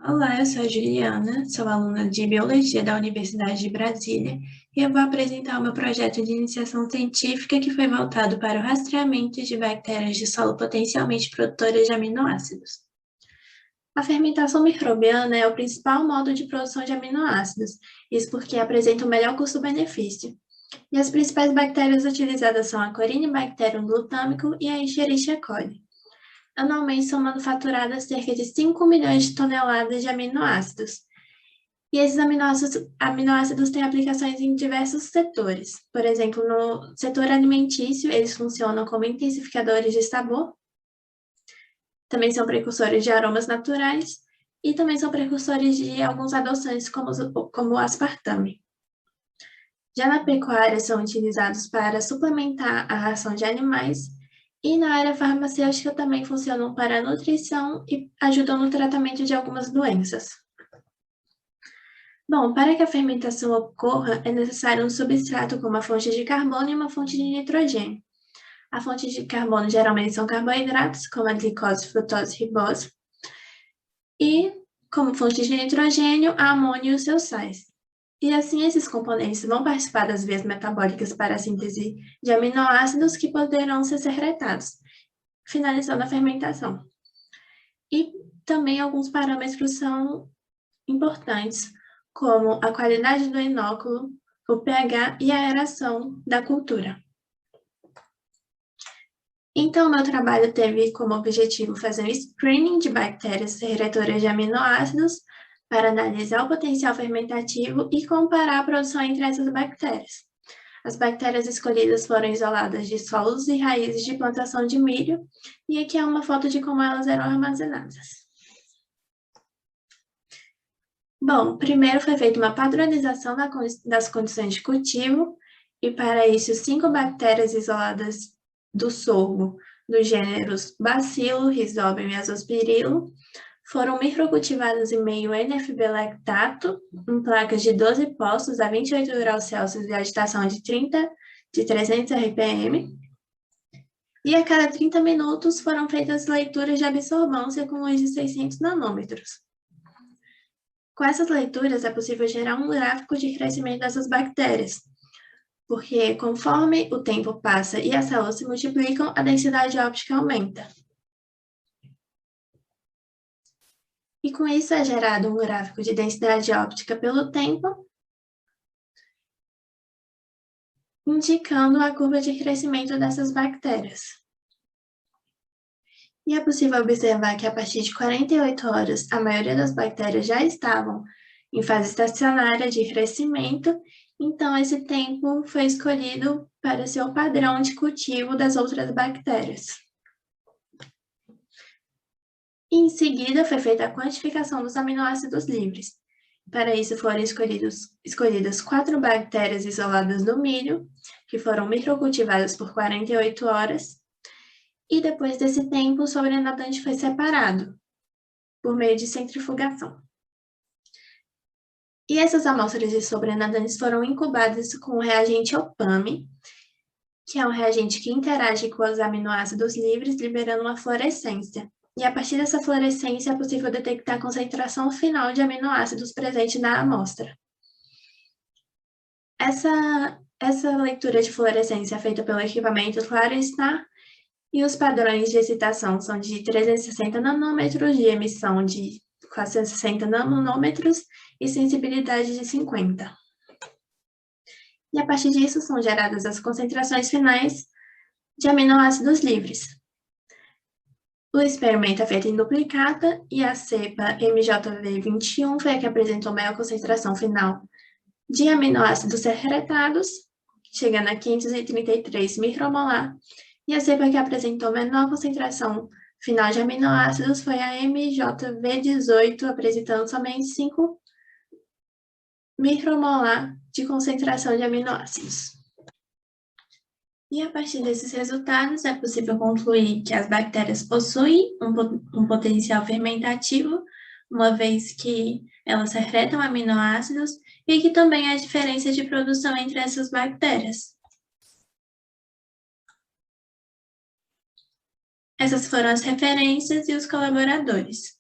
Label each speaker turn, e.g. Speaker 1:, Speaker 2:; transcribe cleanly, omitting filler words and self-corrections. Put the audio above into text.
Speaker 1: Olá, eu sou a Juliana, sou aluna de Biologia da Universidade de Brasília e eu vou apresentar o meu projeto de iniciação científica que foi voltado para o rastreamento de bactérias de solo potencialmente produtoras de aminoácidos. A fermentação microbiana é o principal modo de produção de aminoácidos, isso porque apresenta o melhor custo-benefício. E as principais bactérias utilizadas são a Corynebacterium glutamico e a Escherichia coli. Anualmente são manufaturadas cerca de 5 milhões de toneladas de aminoácidos. E esses aminoácidos têm aplicações em diversos setores. Por exemplo, no setor alimentício, eles funcionam como intensificadores de sabor, também são precursores de aromas naturais e também são precursores de alguns adoçantes, como o aspartame. Já na pecuária, são utilizados para suplementar a ração de animais e na área farmacêutica também funcionam para a nutrição e ajudam no tratamento de algumas doenças. Bom, para que a fermentação ocorra, é necessário um substrato com uma fonte de carbono e uma fonte de nitrogênio. A fonte de carbono geralmente são carboidratos, como a glicose, frutose e ribose, e como fonte de nitrogênio, a amônio e os seus sais. E assim, esses componentes vão participar das vias metabólicas para a síntese de aminoácidos que poderão ser secretados, finalizando a fermentação. E também alguns parâmetros são importantes, como a qualidade do inóculo, o pH e a aeração da cultura. Então, meu trabalho teve como objetivo fazer um screening de bactérias secretoras de aminoácidos para analisar o potencial fermentativo e comparar a produção entre essas bactérias. As bactérias escolhidas foram isoladas de solos e raízes de plantação de milho, e aqui é uma foto de como elas eram armazenadas. Bom, primeiro foi feita uma padronização das condições de cultivo, e para isso 5 bactérias isoladas do sorgo, dos gêneros Bacilo, Rhizobium e Azospirillum, foram microcultivadas em meio NFB lactato, em placas de 12 postos a 28 graus Celsius e agitação de 300 RPM. E a cada 30 minutos foram feitas leituras de absorvância com luz de 600 nanômetros. Com essas leituras, é possível gerar um gráfico de crescimento dessas bactérias, porque conforme o tempo passa e as células se multiplicam, a densidade óptica aumenta. E com isso é gerado um gráfico de densidade óptica pelo tempo, indicando a curva de crescimento dessas bactérias. E é possível observar que a partir de 48 horas, a maioria das bactérias já estavam em fase estacionária de crescimento, então esse tempo foi escolhido para ser o padrão de cultivo das outras bactérias. E em seguida foi feita a quantificação dos aminoácidos livres. Para isso foram escolhidas 4 bactérias isoladas do milho, que foram microcultivadas por 48 horas, e depois desse tempo o sobrenadante foi separado por meio de centrifugação. E essas amostras de sobrenadantes foram incubadas com o reagente OPAME, que é um reagente que interage com os aminoácidos livres, liberando uma fluorescência. E a partir dessa fluorescência é possível detectar a concentração final de aminoácidos presente na amostra. Essa leitura de fluorescência é feita pelo equipamento Claristar, e os padrões de excitação são de 360 nanômetros, de emissão de 460 nanômetros e sensibilidade de 50. E a partir disso são geradas as concentrações finais de aminoácidos livres. O experimento é feito em duplicata e a cepa MJV21 foi a que apresentou maior concentração final de aminoácidos secretados, chegando a 533 micromolar, e a cepa que apresentou menor concentração final de aminoácidos foi a MJV18, apresentando somente 5 micromolar de concentração de aminoácidos. E a partir desses resultados, é possível concluir que as bactérias possuem um potencial fermentativo, uma vez que elas secretam aminoácidos, e que também há diferença de produção entre essas bactérias. Essas foram as referências e os colaboradores.